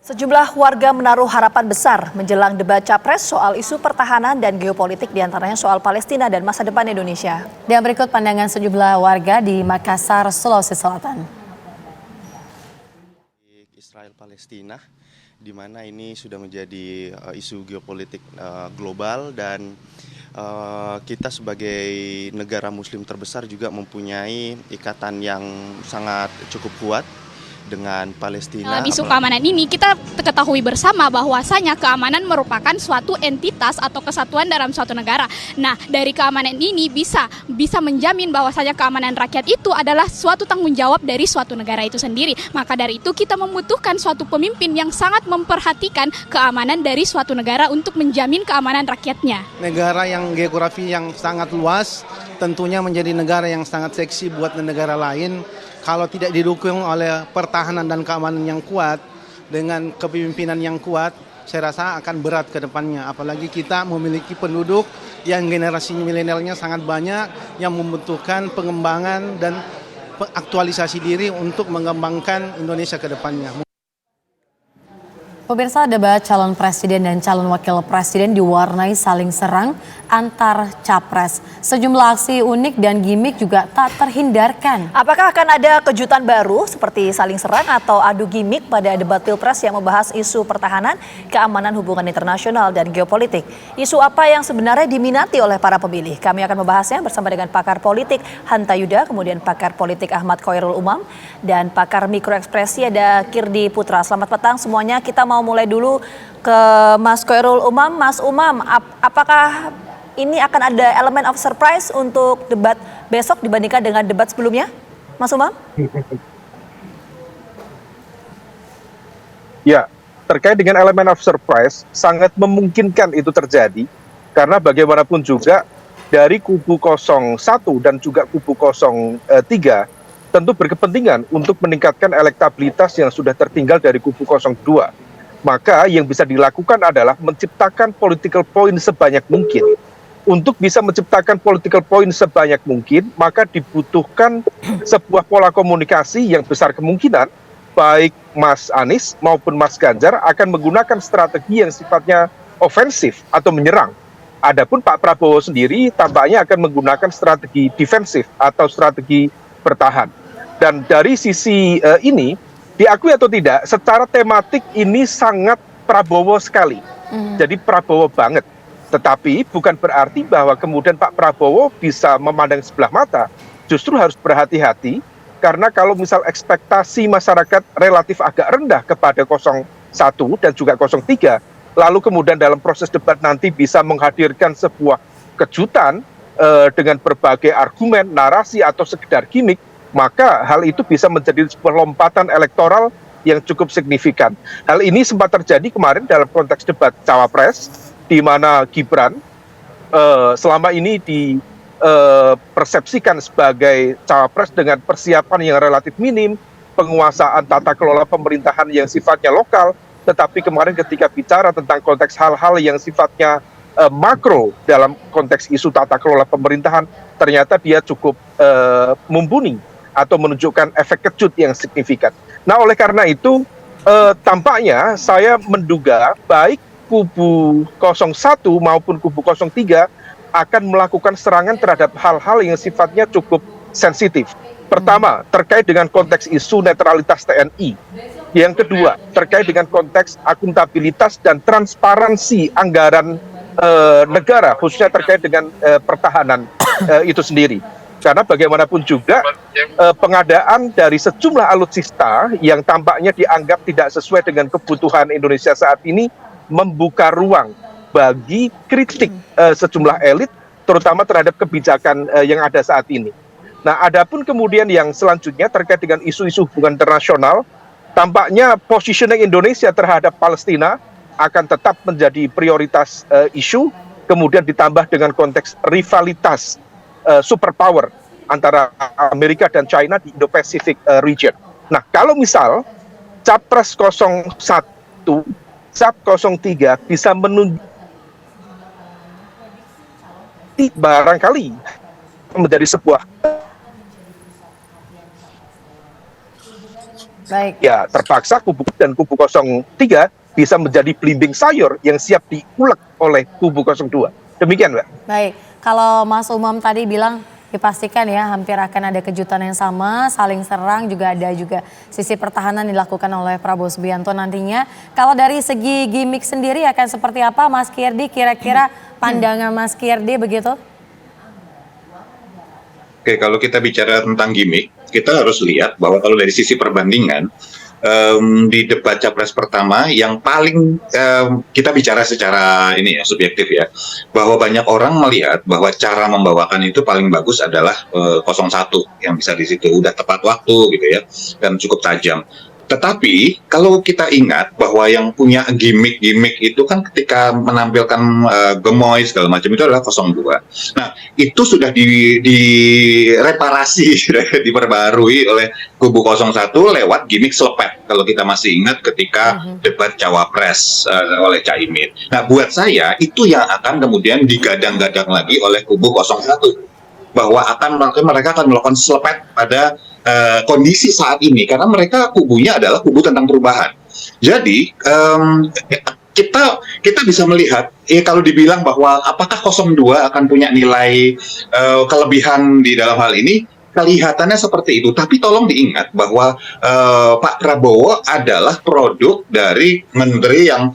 Sejumlah warga menaruh harapan besar menjelang debat Capres soal isu pertahanan dan geopolitik diantaranya soal Palestina dan masa depan Indonesia. Dan berikut pandangan sejumlah warga di Makassar, Sulawesi Selatan. Israel Palestina, di mana ini sudah menjadi isu geopolitik global dan kita sebagai negara Muslim terbesar juga mempunyai ikatan yang sangat cukup kuat dengan Palestina. Dalam isu keamanan ini kita ketahui bersama bahwasanya keamanan merupakan suatu entitas atau kesatuan dalam suatu negara. Nah, dari keamanan ini bisa menjamin bahwasanya keamanan rakyat itu adalah suatu tanggung jawab dari suatu negara itu sendiri. Maka dari itu kita membutuhkan suatu pemimpin yang sangat memperhatikan keamanan dari suatu negara untuk menjamin keamanan rakyatnya. Negara yang geografi yang sangat luas tentunya menjadi negara yang sangat seksi buat negara lain. Kalau tidak didukung oleh pertahanan dan keamanan yang kuat, dengan kepemimpinan yang kuat, saya rasa akan berat ke depannya. Apalagi kita memiliki penduduk yang generasi milenialnya sangat banyak, yang membutuhkan pengembangan dan aktualisasi diri untuk mengembangkan Indonesia ke depannya. Pemirsa, debat calon presiden dan calon wakil presiden diwarnai saling serang antar capres. Sejumlah aksi unik dan gimmick juga tak terhindarkan. Apakah akan ada kejutan baru seperti saling serang atau adu gimmick pada debat Pilpres yang membahas isu pertahanan, keamanan, hubungan internasional, dan geopolitik? Isu apa yang sebenarnya diminati oleh para pemilih? Kami akan membahasnya bersama dengan pakar politik Hanta Yuda, kemudian pakar politik Ahmad Khoirul Umam, dan pakar mikroekspresi ada Kirdi Putra. Selamat petang semuanya. Kita mau mulai dulu ke Mas Khoirul Umam. Mas Umam, apakah ini akan ada elemen of surprise untuk debat besok dibandingkan dengan debat sebelumnya? Mas Umam? Ya, terkait dengan elemen of surprise, sangat memungkinkan itu terjadi. Karena bagaimanapun juga dari kubu 01 dan juga kubu 03 tentu berkepentingan untuk meningkatkan elektabilitas yang sudah tertinggal dari kubu 02. Maka yang bisa dilakukan adalah menciptakan political point sebanyak mungkin. Untuk bisa menciptakan political point sebanyak mungkin, maka dibutuhkan sebuah pola komunikasi yang besar kemungkinan baik Mas Anies maupun Mas Ganjar akan menggunakan strategi yang sifatnya ofensif atau menyerang. Adapun Pak Prabowo sendiri tampaknya akan menggunakan strategi defensif atau strategi bertahan. Dan dari sisi ini, diakui atau tidak, secara tematik ini sangat Prabowo sekali. Jadi Prabowo banget. Tetapi bukan berarti bahwa kemudian Pak Prabowo bisa memandang sebelah mata. Justru harus berhati-hati, karena kalau misal ekspektasi masyarakat relatif agak rendah kepada 01 dan juga 03, lalu kemudian dalam proses debat nanti bisa menghadirkan sebuah kejutan dengan berbagai argumen, narasi, atau sekedar gimmick, maka hal itu bisa menjadi sebuah lompatan elektoral yang cukup signifikan. Hal ini sempat terjadi kemarin dalam konteks debat Cawapres, di mana Gibran selama ini dipersepsikan sebagai Cawapres dengan persiapan yang relatif minim, penguasaan tata kelola pemerintahan yang sifatnya lokal, tetapi kemarin ketika bicara tentang konteks hal-hal yang sifatnya makro dalam konteks isu tata kelola pemerintahan, ternyata dia cukup mumpuni atau menunjukkan efek kejut yang signifikan. Nah, oleh karena itu tampaknya saya menduga baik kubu 01 maupun kubu 03 akan melakukan serangan terhadap hal-hal yang sifatnya cukup sensitif. Pertama, terkait dengan konteks isu netralitas TNI. Yang kedua, terkait dengan konteks akuntabilitas dan transparansi anggaran negara, khususnya terkait dengan pertahanan itu sendiri. Karena bagaimanapun juga pengadaan dari sejumlah alutsista yang tampaknya dianggap tidak sesuai dengan kebutuhan Indonesia saat ini membuka ruang bagi kritik sejumlah elit, terutama terhadap kebijakan yang ada saat ini. Nah, adapun kemudian yang selanjutnya terkait dengan isu-isu hubungan internasional, tampaknya positioning Indonesia terhadap Palestina akan tetap menjadi prioritas isu, kemudian ditambah dengan konteks rivalitas superpower antara Amerika dan China di Indo-Pacific region. Nah, kalau misal Capres 01, Cap 03 bisa menunjuk barangkali menjadi sebuah Baik. Ya terpaksa kubu dan kubu 03 bisa menjadi belimbing sayur yang siap diulek oleh kubu 02. Demikian, Mbak. Baik, kalau Mas Umam tadi bilang dipastikan ya hampir akan ada kejutan yang sama, saling serang juga ada juga sisi pertahanan dilakukan oleh Prabowo Subianto nantinya. Kalau dari segi gimmick sendiri akan seperti apa Mas Kirdi, kira-kira pandangan Mas Kirdi begitu? Oke, kalau kita bicara tentang gimmick, kita harus lihat bahwa kalau dari sisi perbandingan, di debat capres pertama yang paling kita bicara secara ini ya subjektif ya, bahwa banyak orang melihat bahwa cara membawakan itu paling bagus adalah 01 yang bisa di situ udah tepat waktu gitu ya dan cukup tajam. Tetapi kalau kita ingat bahwa yang punya gimmick-gimmick itu kan ketika menampilkan gemoy segala macam itu adalah 02. Nah itu sudah direparasi, diperbarui oleh kubu 01 lewat gimmick selepet. Kalau kita masih ingat ketika debat cawapres oleh Caimin. Nah buat saya itu yang akan kemudian digadang-gadang lagi oleh kubu 01. Bahwa mereka akan melakukan selepet pada kondisi saat ini karena mereka kubunya adalah kubu tentang perubahan. Jadi kita bisa melihat kalau dibilang bahwa apakah 02 akan punya nilai kelebihan di dalam hal ini, kelihatannya seperti itu. Tapi tolong diingat bahwa Pak Prabowo adalah produk dari menteri yang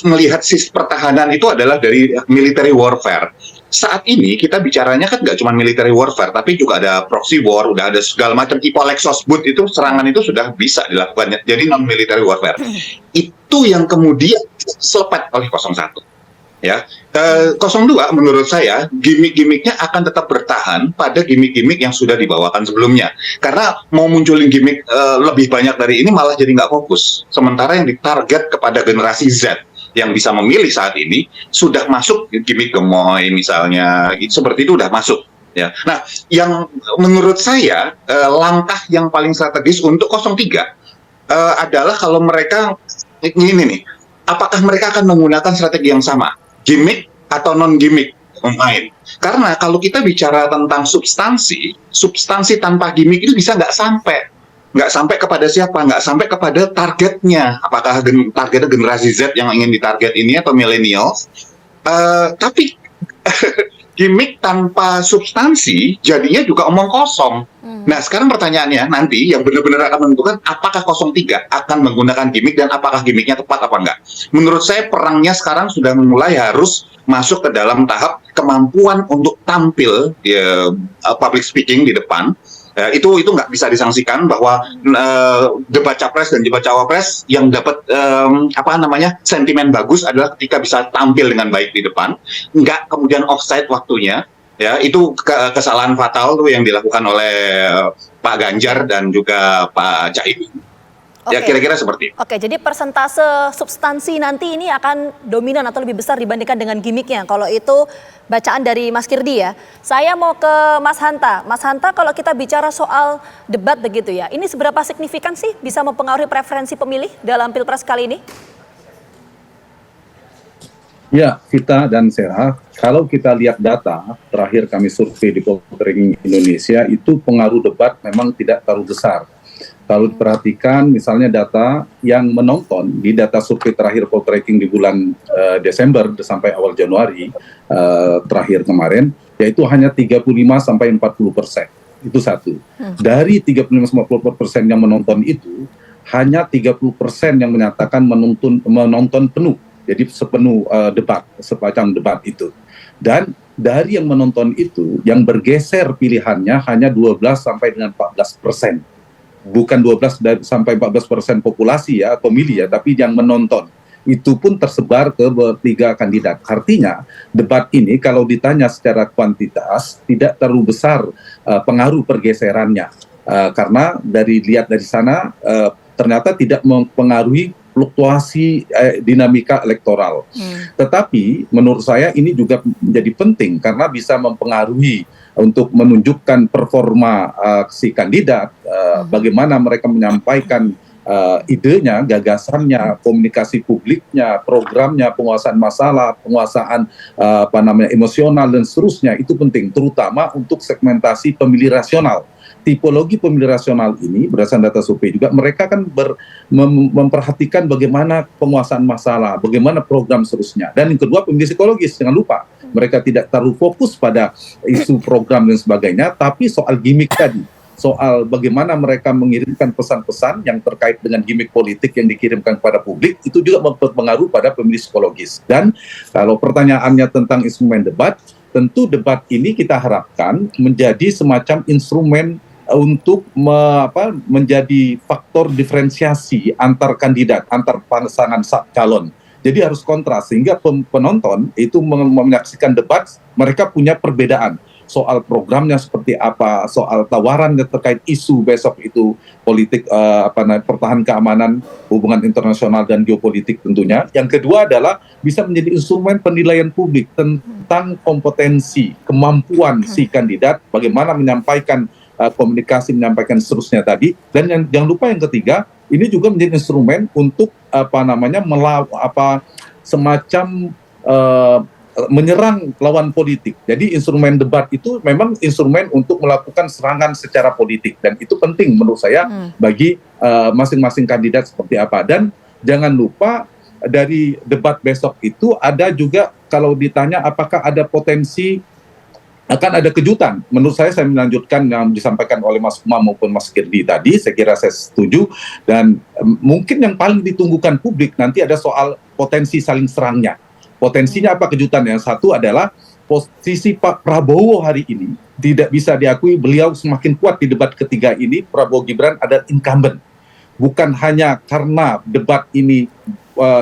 melihat sisi pertahanan itu adalah dari military warfare. Saat ini kita bicaranya kan nggak cuma military warfare, tapi juga ada proxy war, udah ada segala macam Ipolexosbud itu serangan itu sudah bisa dilakukan. Jadi non military warfare. Itu yang kemudian selepet oleh 01. Ya, 02 menurut saya gimmick-gimmicknya akan tetap bertahan pada gimmick-gimmick yang sudah dibawakan sebelumnya. Karena mau munculin gimmick lebih banyak dari ini malah jadi nggak fokus. Sementara yang ditarget kepada generasi Z yang bisa memilih saat ini sudah masuk gimmick gemoy misalnya, seperti itu udah masuk. Ya, nah yang menurut saya langkah yang paling strategis untuk 03 adalah kalau mereka ini nih, apakah mereka akan menggunakan strategi yang sama? Gimmick atau non-gimmick main. Karena kalau kita bicara tentang substansi tanpa gimmick itu bisa nggak sampai kepada siapa, nggak sampai kepada targetnya. Apakah targetnya generasi Z yang ingin ditarget ini atau millennials? Tapi gimmick tanpa substansi jadinya juga omong kosong. Nah sekarang pertanyaannya nanti yang benar-benar akan menentukan apakah 03 akan menggunakan gimmick dan apakah gimmicknya tepat apa enggak. Menurut saya perangnya sekarang sudah mulai harus masuk ke dalam tahap kemampuan untuk tampil di public speaking di depan. Itu nggak bisa disangsikan bahwa debat capres dan debat cawapres yang dapat sentimen bagus adalah ketika bisa tampil dengan baik di depan, nggak kemudian offside waktunya. Ya, itu kesalahan fatal tuh yang dilakukan oleh Pak Ganjar dan juga Pak Caimin. Ya kira-kira seperti itu. Oke, jadi persentase substansi nanti ini akan dominan atau lebih besar dibandingkan dengan gimmicknya. Kalau itu bacaan dari Mas Kirdi ya. Saya mau ke Mas Hanta. Mas Hanta, kalau kita bicara soal debat begitu ya, ini seberapa signifikan sih bisa mempengaruhi preferensi pemilih dalam Pilpres kali ini? Ya, Vita dan Sarah, kalau kita lihat data terakhir kami survei di Poltreking Indonesia, itu pengaruh debat memang tidak terlalu besar. Kalau diperhatikan misalnya data yang menonton di data survei terakhir Poltreking di bulan Desember sampai awal Januari terakhir kemarin, yaitu hanya 35-40%. Itu satu. Dari 35-40% yang menonton itu, hanya 30% yang menyatakan menonton penuh. Jadi sepenuh debat, sepacang debat itu. Dan dari yang menonton itu, yang bergeser pilihannya hanya 12 sampai dengan 14%. Bukan 12 sampai 14% populasi ya, pemilih ya, tapi yang menonton. Itu pun tersebar ke tiga kandidat. Artinya debat ini kalau ditanya secara kuantitas tidak terlalu besar pengaruh pergeserannya. Karena lihat dari sana ternyata tidak mempengaruhi fluktuasi dinamika elektoral. Tetapi menurut saya ini juga menjadi penting karena bisa mempengaruhi untuk menunjukkan performa si kandidat, bagaimana mereka menyampaikan idenya, gagasannya, komunikasi publiknya, programnya, penguasaan masalah, penguasaan emosional dan seterusnya. Itu penting, terutama untuk segmentasi pemilih rasional. tipologi pemilih rasional ini berdasarkan data survei juga mereka kan memperhatikan bagaimana penguasaan masalah, bagaimana program seterusnya. Dan yang kedua pemilih psikologis, jangan lupa mereka tidak terlalu fokus pada isu program dan sebagainya, tapi soal gimmick tadi, soal bagaimana mereka mengirimkan pesan-pesan yang terkait dengan gimmick politik yang dikirimkan kepada publik, itu juga berpengaruh pada pemilih psikologis. Dan kalau pertanyaannya tentang instrumen debat, tentu debat ini kita harapkan menjadi semacam instrumen untuk menjadi faktor diferensiasi antar kandidat, antar pasangan calon. Jadi harus kontras sehingga penonton itu menyaksikan debat, mereka punya perbedaan soal programnya seperti apa, soal tawarannya terkait isu besok itu politik pertahanan keamanan, hubungan internasional dan geopolitik tentunya. Yang kedua adalah bisa menjadi instrumen penilaian publik tentang kompetensi, kemampuan si kandidat, bagaimana menyampaikan komunikasi, menyampaikan seterusnya tadi. Dan jangan lupa yang ketiga, ini juga menjadi instrumen untuk semacam menyerang lawan politik. Jadi instrumen debat itu memang instrumen untuk melakukan serangan secara politik, dan itu penting menurut saya bagi masing-masing kandidat seperti apa. Dan jangan lupa dari debat besok itu ada juga, kalau ditanya apakah ada potensi akan ada kejutan. Menurut saya melanjutkan yang disampaikan oleh Mas Umam maupun Mas Kirdi tadi, saya kira saya setuju. Dan mungkin yang paling ditunggukan publik nanti ada soal potensi saling serangnya. Potensinya apa kejutannya? Satu adalah posisi Pak Prabowo hari ini tidak bisa diakui, beliau semakin kuat di debat ketiga ini. Prabowo Gibran ada incumbent. Bukan hanya karena debat ini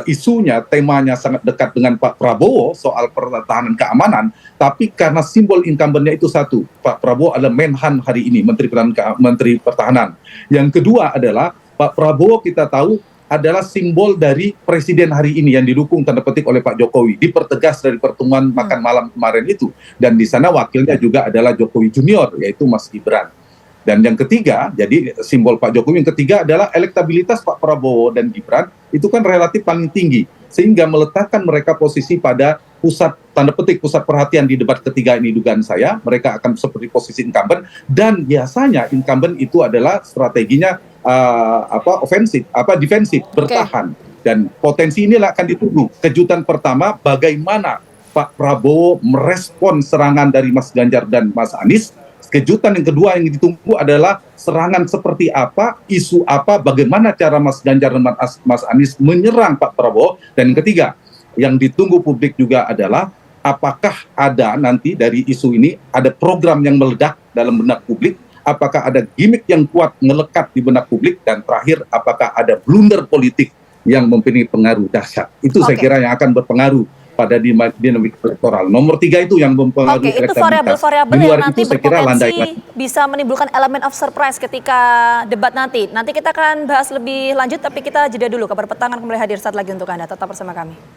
isunya, temanya sangat dekat dengan Pak Prabowo soal pertahanan keamanan, tapi karena simbol incumbentnya itu satu, Pak Prabowo adalah Menhan hari ini, Menteri Pertahanan. Yang kedua adalah Pak Prabowo kita tahu adalah simbol dari presiden hari ini yang didukung tanda petik oleh Pak Jokowi, dipertegas dari pertemuan makan malam kemarin itu, dan di sana wakilnya juga adalah Jokowi Junior, yaitu Mas Gibran. Dan yang ketiga, jadi simbol Pak Jokowi yang ketiga adalah elektabilitas Pak Prabowo dan Gibran itu kan relatif paling tinggi, sehingga meletakkan mereka posisi pada pusat, tanda petik pusat perhatian di debat ketiga ini. Dugaan saya mereka akan seperti posisi incumbent, dan biasanya incumbent itu adalah strateginya defensif, bertahan. Dan potensi inilah akan ditunggu. Kejutan pertama, bagaimana Pak Prabowo merespon serangan dari Mas Ganjar dan Mas Anies. Kejutan yang kedua yang ditunggu adalah serangan seperti apa, isu apa, bagaimana cara Mas Ganjar dan Mas Anies menyerang Pak Prabowo. Dan yang ketiga, yang ditunggu publik juga adalah apakah ada nanti dari isu ini ada program yang meledak dalam benak publik, apakah ada gimmick yang kuat melekat di benak publik, dan terakhir apakah ada blunder politik yang mempunyai pengaruh dahsyat. Itu saya kira yang akan berpengaruh pada dinamik elektoral. Nomor 3 itu yang mempengaruhi itu variabel-variabel yang nanti berpotensi bisa menimbulkan elemen of surprise ketika debat nanti. Nanti kita akan bahas lebih lanjut, tapi kita jeda dulu. Kabar Petang akan kembali hadir saat lagi untuk Anda. Tetap bersama kami.